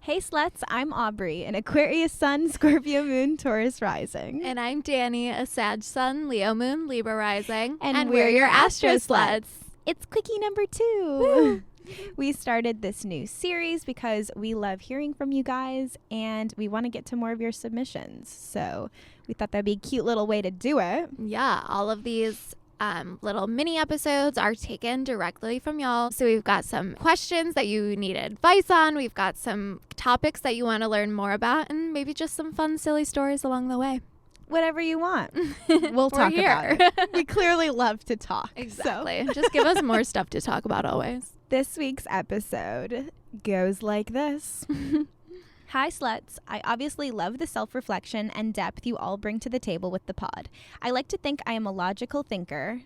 Hey sluts, I'm Aubrey, an Aquarius sun, Scorpio moon, Taurus rising. And I'm Dani, a Sag sun, Leo moon, Libra rising. And we're your Astro Sluts. It's Quickie number 2. Woo. We started this new series because we love hearing from you guys and we want to get to more of your submissions. So we thought that'd be a cute little way to do it. Yeah, all of these little mini episodes are taken directly from y'all. So we've got some questions that you need advice on. We've got some topics that you want to learn more about, and maybe just some fun, silly stories along the way. Whatever you want. We'll talk about it. We clearly love to talk. Exactly. So. Just give us more stuff to talk about always. This week's episode goes like this. Hi sluts, I obviously love the self-reflection and depth you all bring to the table with the pod. I like to think I am a logical thinker,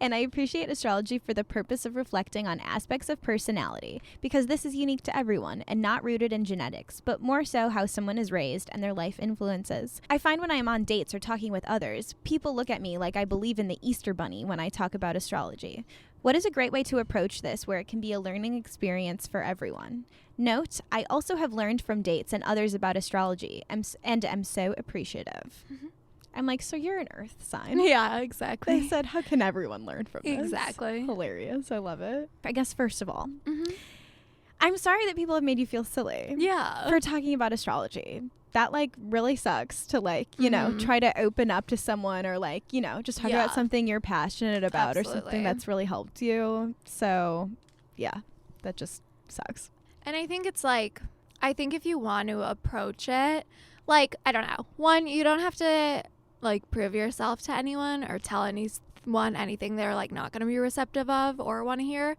and I appreciate astrology for the purpose of reflecting on aspects of personality, because this is unique to everyone and not rooted in genetics, but more so how someone is raised and their life influences. I find when I am on dates or talking with others, people look at me like I believe in the Easter Bunny when I talk about astrology. What is a great way to approach this where it can be a learning experience for everyone? Note, I also have learned from dates and others about astrology and am so appreciative. Mm-hmm. I'm like, so you're an earth sign. Yeah, exactly. They said, how can everyone learn from this? Exactly. Hilarious. I love it. I guess first of all, I'm sorry that people have made you feel silly. Yeah. For talking about astrology. That like really sucks to like, you know, try to open up to someone or like, you know, just talk about something you're passionate about or something that's really helped you. So yeah, that just sucks. And I think it's like, I think if you want to approach it, like, I don't know. One, you don't have to like prove yourself to anyone or tell anyone anything they're like not going to be receptive of or want to hear.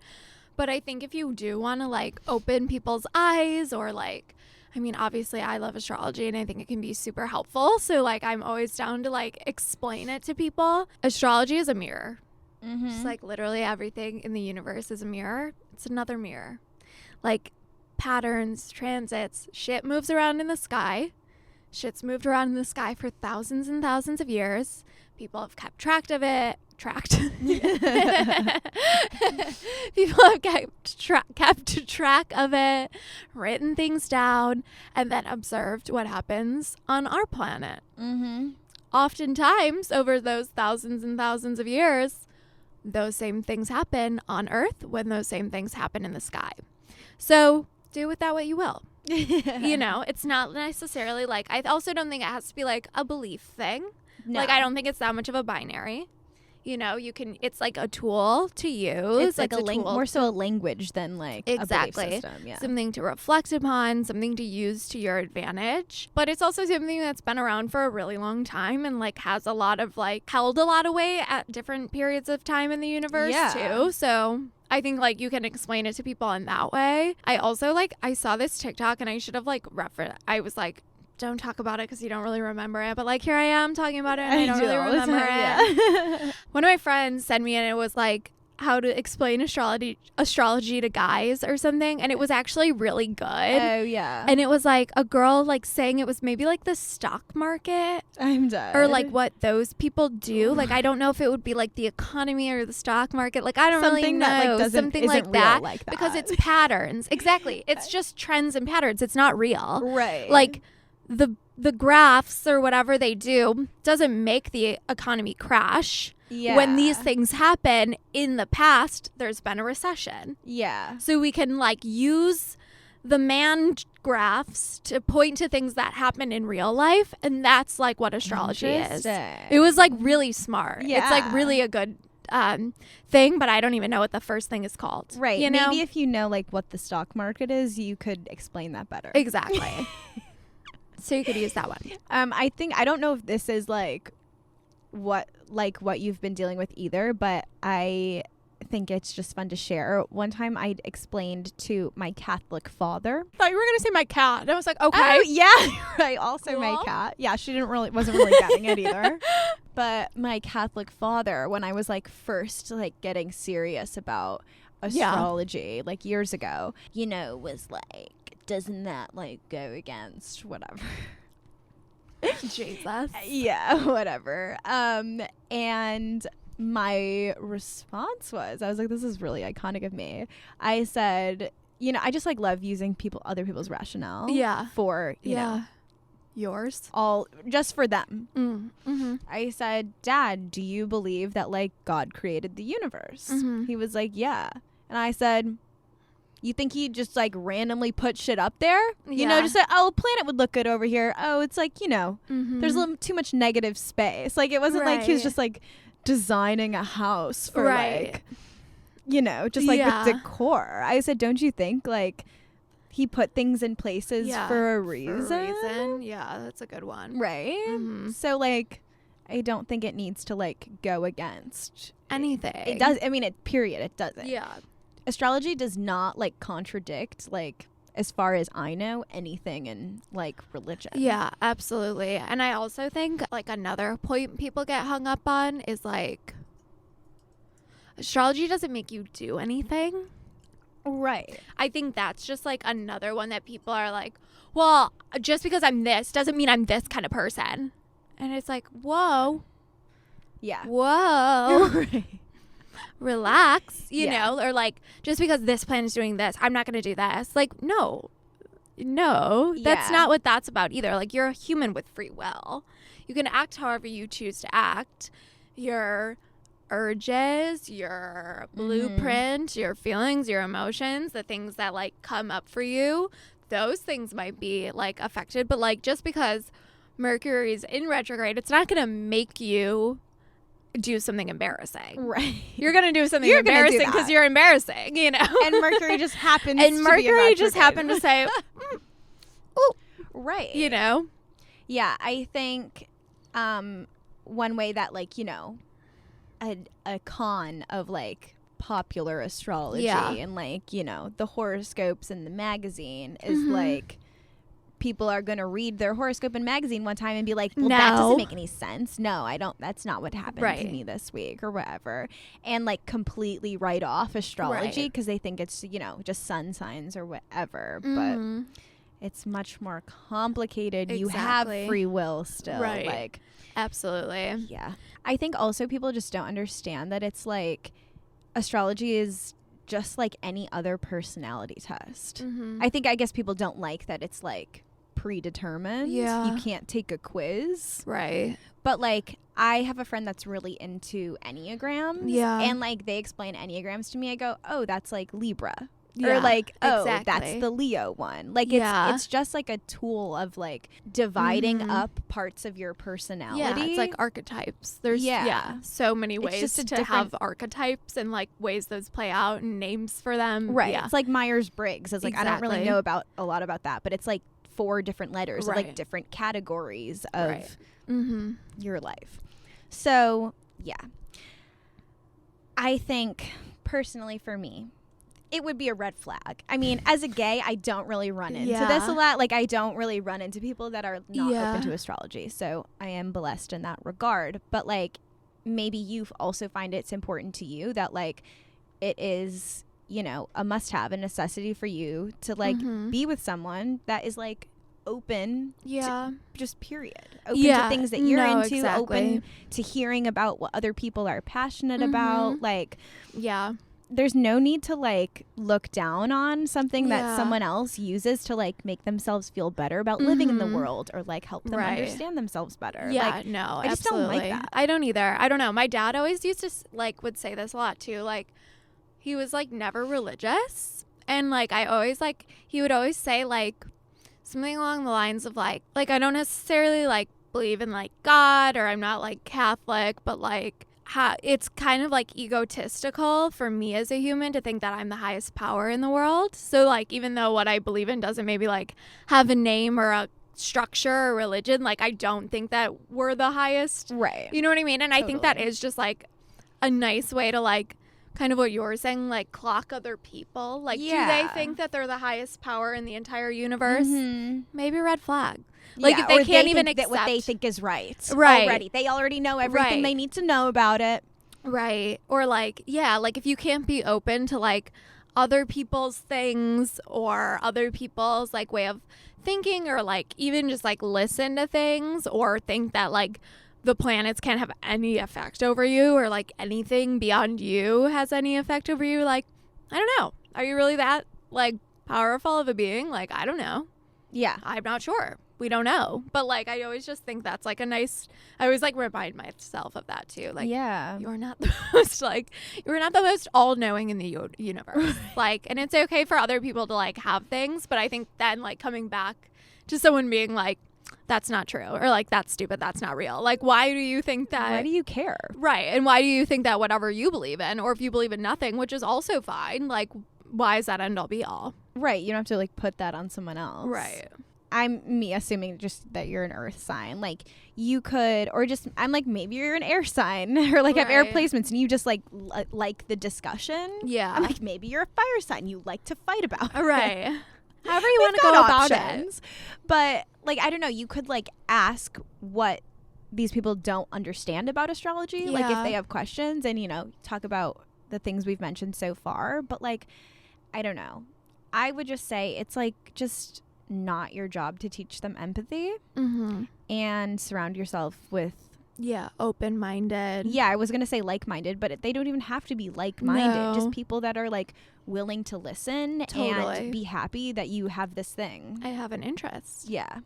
But I think if you do want to like open people's eyes or like, I mean, obviously I love astrology and I think it can be super helpful. So like, I'm always down to like explain it to people. Astrology is a mirror. Just like literally everything in the universe is a mirror. It's another mirror. Like patterns, transits, shit moves around in the sky. Shit's moved around in the sky for thousands and thousands of years. People have kept track of it. People have kept track of it, written things down, and then observed what happens on our planet. Oftentimes, over those thousands and thousands of years, those same things happen on Earth when those same things happen in the sky. So do with that what you will. You know, it's not necessarily like, I also don't think it has to be like a belief thing. No. Like, I don't think it's that much of a binary. You know, you can, it's like a tool to use. It's like more so a language than like a belief system. Yeah. Something to reflect upon, something to use to your advantage. But it's also something that's been around for a really long time and like has a lot of like held a lot of weight at different periods of time in the universe too. So I think like you can explain it to people in that way. I also like, I saw this TikTok and I should have like referenced, I was like, don't talk about it because you don't really remember it. But like here I am talking about it and I don't really remember it. Yeah. One of my friends sent me and it was like how to explain astrology to guys or something. And it was actually really good. Oh, yeah. And it was like a girl like saying it was maybe like the stock market. I'm dead. Or like what those people do. Like I don't know if it would be like the economy or the stock market. Like I don't really know. That, like, something like that. Because it's patterns. Exactly. It's just trends and patterns. It's not real. Right. Like the graphs or whatever they do doesn't make the economy crash. Yeah. When these things happen in the past, there's been a recession. Yeah. So we can like use the man graphs to point to things that happen in real life. And that's like what astrology is. It was like really smart. Yeah. It's like really a good thing, but I don't even know what the first thing is called. Right. You know? Maybe if you know like what the stock market is, you could explain that better. Exactly. So you could use that one. I don't know if this is like what you've been dealing with either, but I think it's just fun to share. One time I explained to my Catholic father. I thought you were going to say my cat. And I was like, okay. Oh, yeah. Right. Also cool. My cat. Yeah, she wasn't really getting it either. But my Catholic father, when I was like first like getting serious about astrology like years ago, you know, was like, doesn't that like go against whatever? Jesus. Yeah, whatever. And my response was, I was like, this is really iconic of me. I said, you know, I just like love using other people's rationale. Yeah. For, you know, yours. all just for them. Mm-hmm. I said, Dad, do you believe that like God created the universe? Mm-hmm. He was like, yeah. And I said, you think he just like randomly put shit up there? You know, just like, oh, a planet would look good over here. Oh, it's like, you know, there's a little too much negative space. Like it wasn't like he was just like designing a house for like, you know, just like with decor. I said, don't you think like he put things in places for a reason? Yeah, that's a good one. Right? Mm-hmm. So like I don't think it needs to like go against anything. It does. I mean, it doesn't. Yeah. Astrology does not like contradict, like, as far as I know, anything in like religion. Yeah, absolutely. And I also think like another point people get hung up on is like astrology doesn't make you do anything. Right. I think that's just like another one that people are like, well, just because I'm this doesn't mean I'm this kind of person. And it's like, whoa. Yeah. Whoa. Right. Relax, you know, or like, just because this plan is doing this, I'm not going to do this. Like, no, that's not what that's about either. Like, you're a human with free will. You can act however you choose to act. Your urges, your blueprint, your feelings, your emotions, the things that like come up for you, those things might be like affected. But like, just because Mercury's in retrograde, it's not going to make you do something embarrassing. Right. You're going to do something embarrassing because you're embarrassing, you know? And Mercury just happens and to Mercury be in retrograde. just happened to say, ooh. Right. You know? Yeah, I think one way that like, you know, a con of like popular astrology and like, you know, the horoscopes in the magazine is like people are going to read their horoscope in magazine one time and be like, well, that doesn't make any sense. No, I don't. That's not what happened to me this week or whatever. And like completely write off astrology because they think it's, you know, just sun signs or whatever. But it's much more complicated. You have free will still. Right. Like, absolutely. Yeah. I think also people just don't understand that it's like astrology is just like any other personality test. I guess people don't like that it's like predetermined. Yeah. You can't take a quiz. Right. But like I have a friend that's really into Enneagrams. Yeah. And like they explain Enneagrams to me. I go, oh, that's like Libra. Yeah, or like, oh, that's the Leo one. Like it's just like a tool of like dividing up parts of your personality. Yeah, it's like archetypes. There's so many ways to have archetypes and like ways those play out and names for them. Right. Yeah. It's like Myers-Briggs. It's like I don't really know a lot about that, but it's like 4 different letters of like different categories of your life. So yeah, I think personally for me, it would be a red flag. I mean, as a gay, I don't really run into this a lot. Like, I don't really run into people that are not open to astrology. So I am blessed in that regard. But, like, maybe you also find it's important to you that, like, it is, you know, a must-have, a necessity for you to, like, be with someone that is, like, open to just period. Open to things that you're into. Open to hearing about what other people are passionate about. Like, there's no need to like look down on something that someone else uses to like make themselves feel better about living in the world or like help them understand themselves better. Yeah, like, no, I just don't like that. I don't either. I don't know. My dad always used to like would say this a lot too. Like he was like never religious, and like I always like he would always say like something along the lines of like I don't necessarily like believe in like God or I'm not like Catholic, but like it's kind of like egotistical for me as a human to think that I'm the highest power in the world. So like even though what I believe in doesn't maybe like have a name or a structure or religion, like I don't think that we're the highest. Right. You know what I mean? And I think that is just like a nice way to like kind of what you were saying, like clock other people. Like do they think that they're the highest power in the entire universe? Maybe red flag. Like if they can't even accept what they think is right already. They already know everything they need to know about it. Right. Or like, like if you can't be open to like other people's things or other people's like way of thinking or like even just like listen to things or think that like the planets can't have any effect over you or like anything beyond you has any effect over you. Like, I don't know. Are you really that like powerful of a being? Like, I don't know. Yeah. I'm not sure. We don't know. But like, I always just think that's like a nice, I always like remind myself of that too. Like, you're not the most you're not the most all-knowing in the universe. Like, and it's okay for other people to like have things. But I think then like coming back to someone being like, that's not true, or like, that's stupid, that's not real. Like, why do you think that? Why do you care? Right. And why do you think that whatever you believe in, or if you believe in nothing, which is also fine, like, why is that end all be all? Right. You don't have to like put that on someone else. Right. I'm assuming just that you're an earth sign. Like you could, or just, I'm like, maybe you're an air sign or like have air placements and you just like the discussion. Yeah. I'm like, maybe you're a fire sign. You like to fight about it. Right. However you want to go about it. But like, I don't know, you could like ask what these people don't understand about astrology. Yeah. Like if they have questions and, you know, talk about the things we've mentioned so far. But like, I don't know. I would just say it's like just not your job to teach them empathy and surround yourself with open-minded. Yeah, I was gonna say like-minded, but they don't even have to be like-minded. No. Just people that are like willing to listen and be happy that you have this thing. I have an interest. Yeah.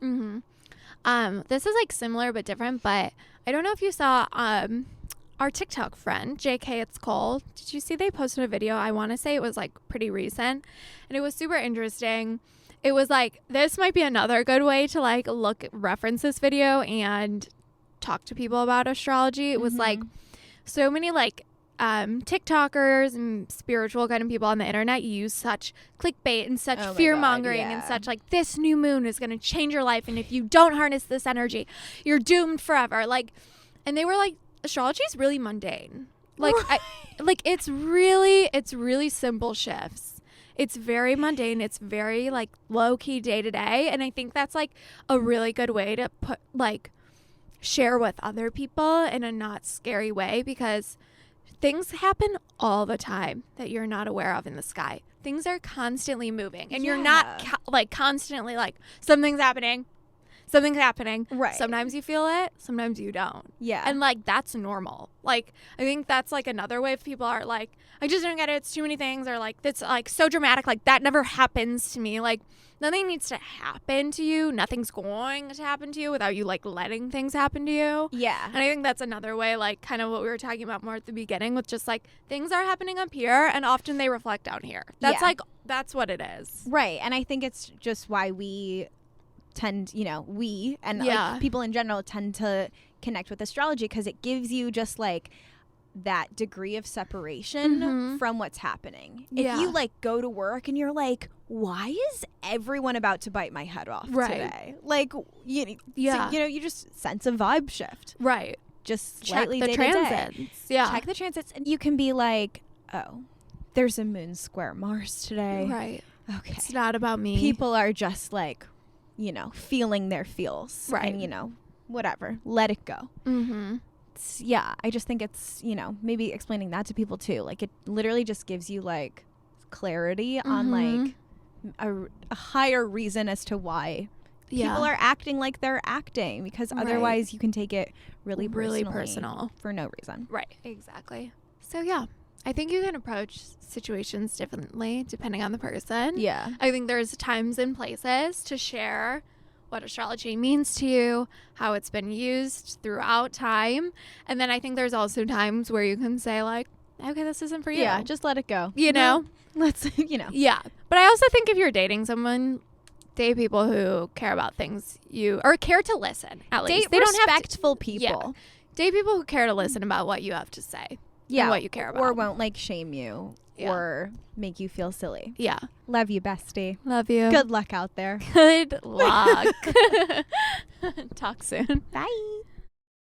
This is like similar but different, but I don't know if you saw our TikTok friend, JK It's Cole. Did you see they posted a video? I want to say it was like pretty recent, and it was super interesting. It was like, this might be another good way to like reference this video and talk to people about astrology. It was like so many like TikTokers and spiritual kind of people on the internet use such clickbait and such fear mongering and such like, this new moon is going to change your life, and if you don't harness this energy, you're doomed forever. Like, and they were like, astrology is really mundane. Like, it's really simple shifts. It's very mundane. It's very like low key day to day. And I think that's like a really good way to put like share with other people in a not scary way, because things happen all the time that you're not aware of in the sky. Things are constantly moving and you're not like constantly like something's happening. Right. Sometimes you feel it, sometimes you don't. Yeah. And like, that's normal. Like, I think that's like another way if people are like, I just don't get it, it's too many things, or like, that's like so dramatic, like that never happens to me. Like, nothing needs to happen to you. Nothing's going to happen to you without you like letting things happen to you. Yeah. And I think that's another way, like kind of what we were talking about more at the beginning, with just like, things are happening up here and often they reflect down here. That's like, that's what it is. Right. And I think it's just why we tend, you know, we and like people in general tend to connect with astrology, because it gives you just like that degree of separation from what's happening. If you like go to work and you're like, why is everyone about to bite my head off today? Like, you know, you just sense a vibe shift. Right. Just slightly check the transits. Yeah. Check the transits, and you can be like, oh, there's a moon square Mars today. Right. Okay. It's not about me. People are just like, you know, feeling their feels. Right. And, you know, whatever. Let it go. I just think it's, you know, maybe explaining that to people too. Like, it literally just gives you like clarity on like a higher reason as to why people are acting like they're acting, because otherwise you can take it really personal for no reason. Right. Exactly. So yeah, I think you can approach situations differently depending on the person. Yeah. I think there's times and places to share what astrology means to you, how it's been used throughout time. And then I think there's also times where you can say like, okay, this isn't for you. Yeah, just let it go. You know? Let's, you know. Yeah. But I also think if you're dating someone, date people who care about things or care to listen, at least. Date respectful people. Yeah. Date people who care to listen about what you have to say. Yeah. And what you care about. Or won't like shame you or make you feel silly. Yeah. Love you, bestie. Love you. Good luck out there. Good luck. Talk soon. Bye.